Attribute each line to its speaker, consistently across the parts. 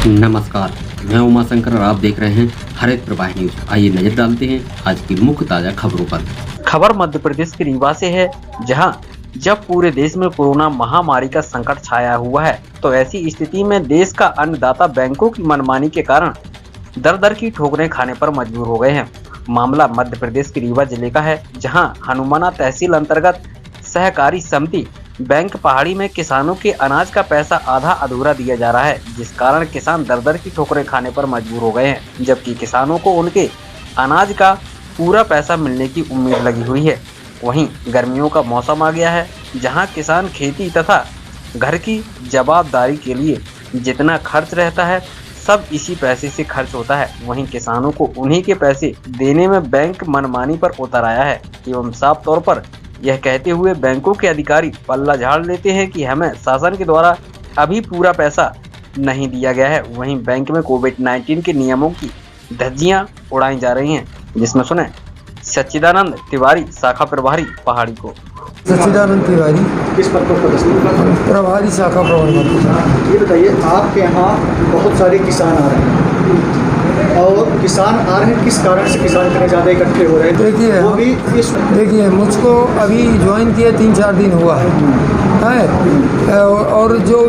Speaker 1: नमस्कार, मैं उमाशंकर और आप देख रहे हैं हरित प्रवाह न्यूज। आइए नजर डालते हैं आज की मुख्य ताजा खबरों पर।
Speaker 2: खबर मध्य प्रदेश के रीवा से है, जहां जब पूरे देश में कोरोना महामारी का संकट छाया हुआ है, तो ऐसी स्थिति में देश का अन्नदाता बैंकों की मनमानी के कारण दर दर की ठोकरें खाने पर मजबूर हो गए हैं। मामला मध्य प्रदेश के रीवा जिले का है, जहां हनुमाना तहसील अंतर्गत सहकारी समिति बैंक पहाड़ी में किसानों के अनाज का पैसा आधा अधूरा दिया जा रहा है, जिस कारण किसान दर दर की ठोकरें खाने पर मजबूर हो गए हैं, जबकि किसानों को उनके अनाज का पूरा पैसा मिलने की उम्मीद लगी हुई है। वहीं गर्मियों का मौसम आ गया है, जहां किसान खेती तथा घर की जवाबदारी के लिए जितना खर्च रहता है सब इसी पैसे से खर्च होता है। वहीं किसानों को उन्हीं के पैसे देने में बैंक मनमानी पर उतर आया है एवं साफ तौर पर यह कहते हुए बैंकों के अधिकारी पल्ला झाड़ लेते हैं कि हमें शासन के द्वारा अभी पूरा पैसा नहीं दिया गया है। वहीं बैंक में कोविड-19 के नियमों की धज्जियां उड़ाई जा रही हैं, जिसमें सुने सच्चिदानंद तिवारी, शाखा प्रभारी पहाड़ी को।
Speaker 3: सच्चिदानंद तिवारी
Speaker 4: किस पद पर पदस्थ?
Speaker 3: प्रभारी शाखा प्रबंधक।
Speaker 4: ये बताइए, आपके यहाँ बहुत सारे किसान आ रहे हैं और किसान आ रहे हैं, किस कारण से किसान इतने ज़्यादा इकट्ठे हो रहे हैं?
Speaker 3: देखिए मुझको अभी ज्वाइन किए 3-4 दिन हुआ है और जो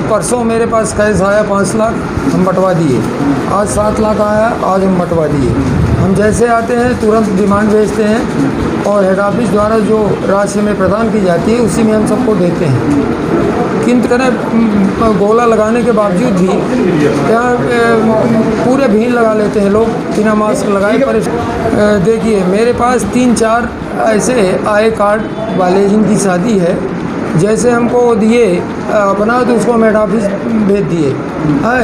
Speaker 3: परसों मेरे पास कैश आया 5 लाख, हम बंटवा दिए। आज 7 लाख आया, आज हम बंटवा दिए। हम जैसे आते हैं तुरंत डिमांड भेजते हैं और हेड ऑफिस द्वारा जो राशि में प्रदान की जाती है उसी में हम सबको देते हैं। किंतु करें गोला लगाने के बावजूद भी यहाँ पूरे भीड़ लगा लेते हैं लोग बिना मास्क लगाए। पर देखिए मेरे पास 3-4 ऐसे आए कार्ड वाले जिनकी शादी है, जैसे हमको दिए अपना तो उसको हेड ऑफिस भेज दिए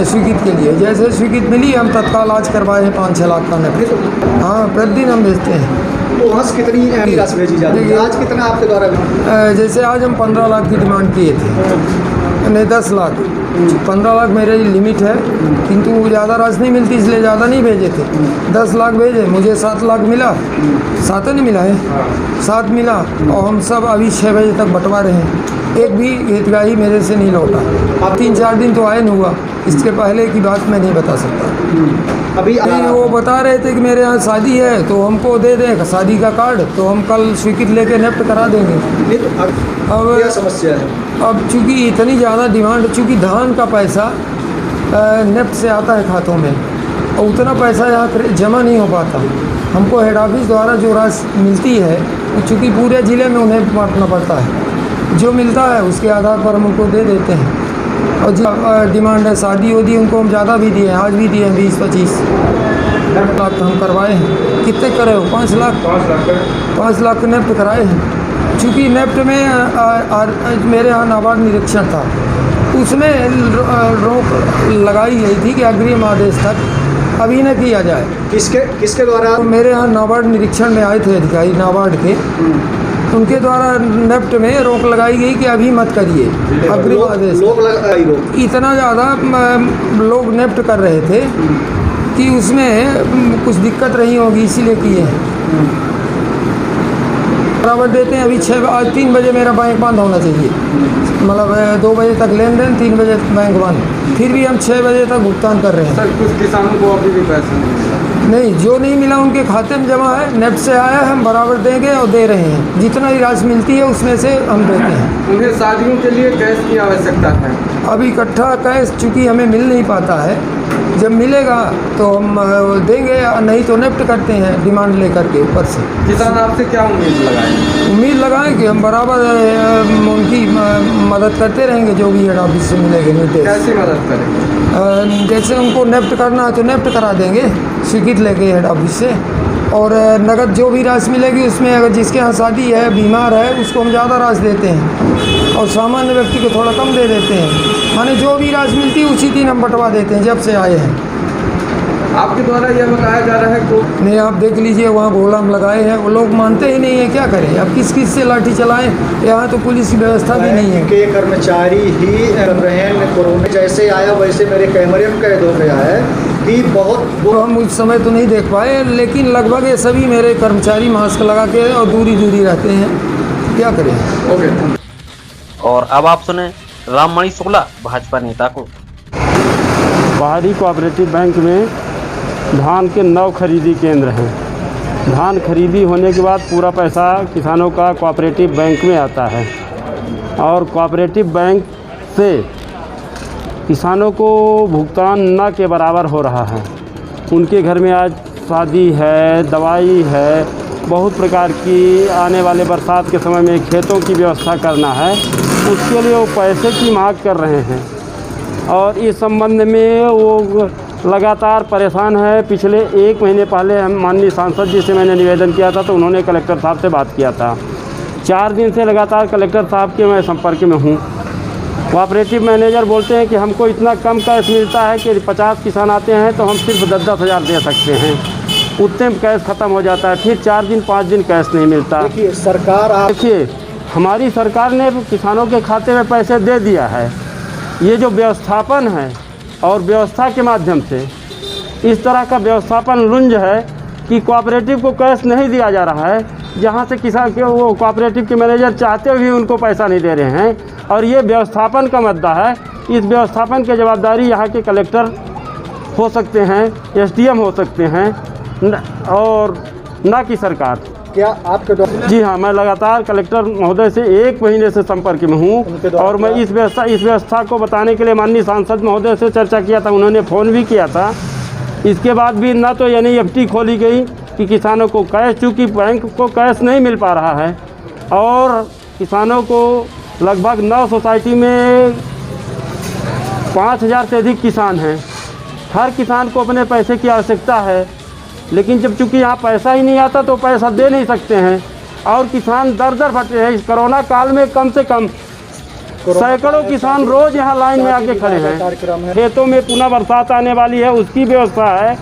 Speaker 3: स्वीकृत के लिए। जैसे स्वीकृत मिली हम तत्काल आज करवाए हैं 5-6 लाख का नकद। हाँ, प्रतिदिन हम भेजते हैं।
Speaker 4: तो वहाँ से कितनी राशि भेजी जाती है? आज कितना आपके द्वारा?
Speaker 3: जैसे आज हम 15 लाख की डिमांड किए थे, नहीं 10 लाख। 15 लाख मेरी लिमिट है, किंतु ज़्यादा राशि नहीं मिलती इसलिए ज़्यादा नहीं भेजे थे। 10 लाख भेजे, मुझे 7 लाख मिला। 7 नहीं मिला है, 7 मिला और हम सब अभी 6 बजे तक बंटवा रहे हैं। एक भी हितग्राही मेरे से नहीं लौटा। अब 3-4 दिन तो आए नहीं हुआ, इसके पहले की बात मैं नहीं बता सकता।
Speaker 4: अभी
Speaker 3: वो बता रहे थे कि मेरे यहाँ शादी है तो हमको दे दें शादी का कार्ड, तो हम कल स्वीकृत लेके नेफ्ट करा देंगे।
Speaker 4: अब क्या समस्या है?
Speaker 3: अब चूँकि इतनी ज़्यादा डिमांड, चूँकि धान का पैसा नेफ्ट से आता है खातों में और उतना पैसा यहाँ जमा नहीं हो पाता। हमको हेड ऑफिस द्वारा जो राशि मिलती है चूँकि पूरे ज़िले में उन्हें बांटना पड़ता है, जो मिलता है उसके आधार पर हम उनको दे देते हैं। और जो डिमांड है शादी होती उनको हम ज़्यादा भी दिए हैं, आज भी दिए हैं 20-25 लाख हम करवाए हैं। कितने करे हो? 5 लाख। 5 लाख नेफ्ट कराए हैं। चूँकि नेफ्ट में मेरे यहाँ नाबार्ड निरीक्षण था, उसमें रोक लगाई गई थी कि अग्रिम आदेश तक अभी न किया जाए।
Speaker 4: किसके द्वारा?
Speaker 3: तो मेरे यहाँ नाबार्ड निरीक्षण में आए थे अधिकारी नाबार्ड के, उनके द्वारा नेफ्ट में रोक लगाई गई कि अभी मत करिए, अग्रिम आदेश। इतना ज़्यादा लोग नेफ्ट कर रहे थे कि उसमें कुछ दिक्कत रही होगी, इसीलिए किए हैं। बराबर देते हैं। अभी 3 बजे मेरा बैंक बंद होना चाहिए, मतलब 2 बजे तक लेन देन, 3 बजे बैंक बंद, फिर भी हम 6 बजे तक भुगतान कर रहे हैं।
Speaker 5: सर, कुछ किसानों को अभी भी पैसा नहीं मिला?
Speaker 3: नहीं, जो नहीं मिला उनके खाते में जमा है, नेफ्ट से आया है, हम बराबर देंगे और दे रहे हैं। जितना ही राशि मिलती है उसमें से हम देते हैं।
Speaker 5: उन्हें शादियों के लिए कैश की आवश्यकता है।
Speaker 3: अभी इकट्ठा कैश चूँकि हमें मिल नहीं पाता है, जब मिलेगा तो हम देंगे, नहीं तो नेफ्ट करते हैं डिमांड लेकर के ऊपर से।
Speaker 5: किसान आपसे क्या उम्मीद लगाएं?
Speaker 3: उम्मीद लगाएं कि हम बराबर उनकी मदद करते रहेंगे, जो भी हेड ऑफिस से मिलेंगे निर्देश।
Speaker 5: कैसे मदद करेंगे?
Speaker 3: जैसे उनको नेफ्ट करना है तो नेफ्ट करा देंगे स्वीकृत लेके हेड ऑफिस से, और नगद जो भी राशि मिलेगी उसमें अगर जिसके यहाँ शादी है, बीमार है, उसको हम ज़्यादा राशि देते हैं और सामान्य व्यक्ति को थोड़ा कम दे देते हैं। माने जो भी राशि मिलती है उसी दिन हम बंटवा देते हैं जब से आए हैं।
Speaker 5: आपके द्वारा यह बताया जा रहा है को
Speaker 3: नहीं, आप देख लीजिए वहाँ गोला हम लगाए हैं, वो लोग मानते ही नहीं है, क्या करें? अब किस से लाठी चलाएं? यहाँ तो पुलिस की व्यवस्था भी नहीं है।
Speaker 4: के कर्मचारी ही कर रहे हैं। कोरोना जैसे आया वैसे मेरे कैमरे में कैद हो गया है कि बहुत
Speaker 3: तो हम उस समय तो नहीं देख पाए, लेकिन लगभग ये सभी मेरे कर्मचारी मास्क लगा के और दूरी रहते हैं, क्या करें?
Speaker 5: ओके।
Speaker 2: और अब आप सुने राममणि शुक्ला भाजपा नेता को।
Speaker 6: पहाड़ी कोऑपरेटिव बैंक में धान के 9 खरीदी केंद्र हैं। धान खरीदी होने के बाद पूरा पैसा किसानों का कोऑपरेटिव बैंक में आता है और कोऑपरेटिव बैंक से किसानों को भुगतान न के बराबर हो रहा है। उनके घर में आज शादी है, दवाई है, बहुत प्रकार की आने वाले बरसात के समय में खेतों की व्यवस्था करना है, उसके लिए वो पैसे की मांग कर रहे हैं और इस संबंध में वो लगातार परेशान है। पिछले 1 महीने पहले हम माननीय सांसद जी से मैंने निवेदन किया था तो उन्होंने कलेक्टर साहब से बात किया था। 4 दिन से लगातार कलेक्टर साहब के मैं संपर्क में हूँ। कोऑपरेटिव मैनेजर बोलते हैं कि हमको इतना कम कैश मिलता है कि 50 किसान आते हैं तो हम सिर्फ 10-10 हज़ार दे सकते हैं, उतने में कैश ख़त्म हो जाता है। फिर 4 दिन 5 दिन कैश नहीं मिलता।
Speaker 4: देखिए सरकार
Speaker 6: देखिए हमारी सरकार ने किसानों के खाते में पैसे दे दिया है। ये जो व्यवस्थापन है और व्यवस्था के माध्यम से इस तरह का व्यवस्थापन लुंज है कि कोऑपरेटिव को कैश नहीं दिया जा रहा है, जहाँ से किसान के वो कोऑपरेटिव के मैनेजर चाहते हुए उनको पैसा नहीं दे रहे हैं और ये व्यवस्थापन का मुद्दा है। इस व्यवस्थापन की जवाबदारी यहाँ के कलेक्टर हो सकते हैं, SDM हो सकते हैं और ना कि सरकार।
Speaker 4: क्या आपके द्वारा?
Speaker 6: जी हाँ, मैं लगातार कलेक्टर महोदय से 1 महीने से संपर्क में हूँ और मैं इस व्यवस्था को बताने के लिए माननीय सांसद महोदय से चर्चा किया था, उन्होंने फ़ोन भी किया था। इसके बाद भी ना तो NEFT खोली गई कि किसानों को कैश, चूँकि बैंक को कैश नहीं मिल पा रहा है और किसानों को लगभग 9 सोसाइटी में 5000 से अधिक किसान हैं। हर किसान को अपने पैसे की आवश्यकता है, लेकिन जब चूँकि यहाँ पैसा ही नहीं आता तो पैसा दे नहीं सकते हैं और किसान दर फटे हैं। इस कोरोना काल में कम से कम सैकड़ों किसान रोज़ यहाँ लाइन में आके खड़े हैं। खेतों में पुनः बरसात आने वाली है, उसकी व्यवस्था है।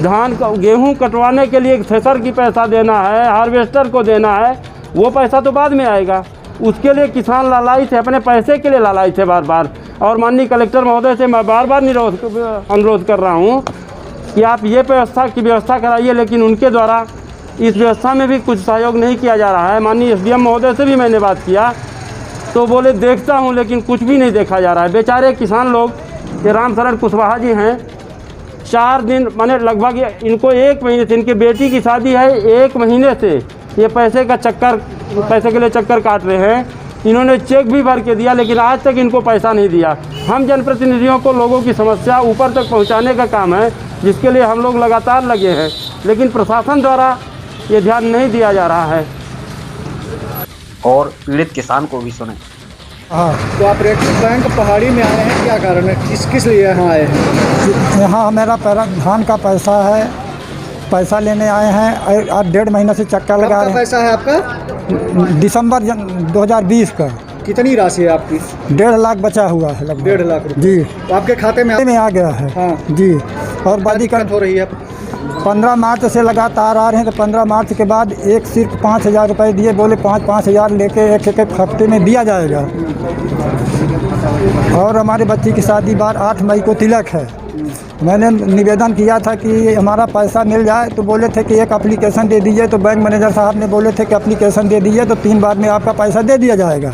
Speaker 6: धान का गेहूँ कटवाने के लिए थ्रेसर की पैसा देना है, हार्वेस्टर को देना है, वो पैसा तो बाद में आएगा। उसके लिए किसान लालायित है, अपने पैसे के लिए लालायित है बार बार। और माननीय कलेक्टर महोदय से मैं बार बार अनुरोध कर रहा हूँ कि आप ये व्यवस्था कराइए, लेकिन उनके द्वारा इस व्यवस्था में भी कुछ सहयोग नहीं किया जा रहा है। माननीय SDM महोदय से भी मैंने बात किया तो बोले देखता हूँ, लेकिन कुछ भी नहीं देखा जा रहा है। बेचारे किसान लोग, ये राम शरण कुशवाहा जी हैं, 4 दिन माने लगभग इनको 1 महीने से, इनकी बेटी की शादी है, 1 महीने से ये पैसे के लिए चक्कर काट रहे हैं। इन्होंने चेक भी भर के दिया, लेकिन आज तक इनको पैसा नहीं दिया। हम जनप्रतिनिधियों को लोगों की समस्या ऊपर तक पहुंचाने का काम है, जिसके लिए हम लोग लगातार लगे हैं, लेकिन प्रशासन द्वारा ये ध्यान नहीं दिया जा रहा है।
Speaker 2: और पीड़ित किसान को भी सुने।
Speaker 3: हाँ,
Speaker 4: कोऑपरेटिव बैंक पहाड़ी में आए हैं, क्या कारण है, किस लिए यहाँ आए हैं?
Speaker 3: यहाँ मेरा धान का पैसा है, पैसा लेने आए हैं। आज 1.5 महीने से चक्कर लगा रहे हैं।
Speaker 4: पैसा है आपका?
Speaker 3: दिसंबर 2020 का।
Speaker 4: कितनी राशि है आपकी?
Speaker 3: 1.5 लाख बचा हुआ है लगभग।
Speaker 4: 1.5 लाख रुपये
Speaker 3: जी,
Speaker 4: तो आपके खाते में
Speaker 3: आ गया है।
Speaker 4: हाँ
Speaker 3: जी, और बड़ी
Speaker 4: दिक्कत हो रही है।
Speaker 3: 15 मार्च से लगातार आ रहे हैं, तो 15 मार्च के बाद एक सिर्फ 5000 रुपये दिए, बोले 5-5 हज़ार लेके एक हफ्ते में दिया जाएगा। और हमारे बच्ची की शादी 8 मई को तिलक है। मैंने निवेदन किया था कि हमारा पैसा मिल जाए, तो बोले थे कि एक एप्लीकेशन दे दीजिए, तो बैंक मैनेजर साहब ने बोले थे कि एप्लीकेशन दे दीजिए तो 3 बार में आपका पैसा दे दिया जाएगा।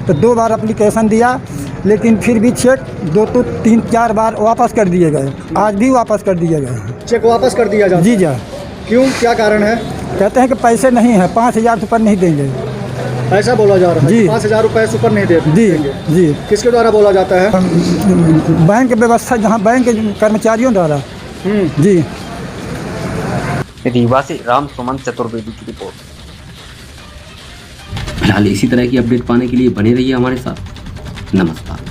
Speaker 3: तो 2 बार एप्लीकेशन दिया, लेकिन फिर भी चेक 2-3-4 बार वापस कर दिए गए। आज भी वापस कर दिए गए।
Speaker 4: चेक वापस कर दिया जाए?
Speaker 3: जी जा।
Speaker 4: क्यों, क्या कारण है?
Speaker 3: कहते हैं कि पैसे नहीं हैं, 5000 से ऊपर नहीं देंगे।
Speaker 4: ऐसा बोला जा रहा है?
Speaker 3: जी।
Speaker 4: 5000 रुपये से ऊपर नहीं देंगे?
Speaker 3: जी।
Speaker 4: किसके द्वारा बोला जाता है?
Speaker 3: बैंक व्यवस्था, जहाँ बैंक कर्मचारियों द्वारा। जी।
Speaker 2: रीवा से राम सुमन चतुर्वेदी की रिपोर्ट।
Speaker 1: फिलहाल इसी तरह की अपडेट पाने के लिए बने रहिए हमारे साथ। नमस्कार।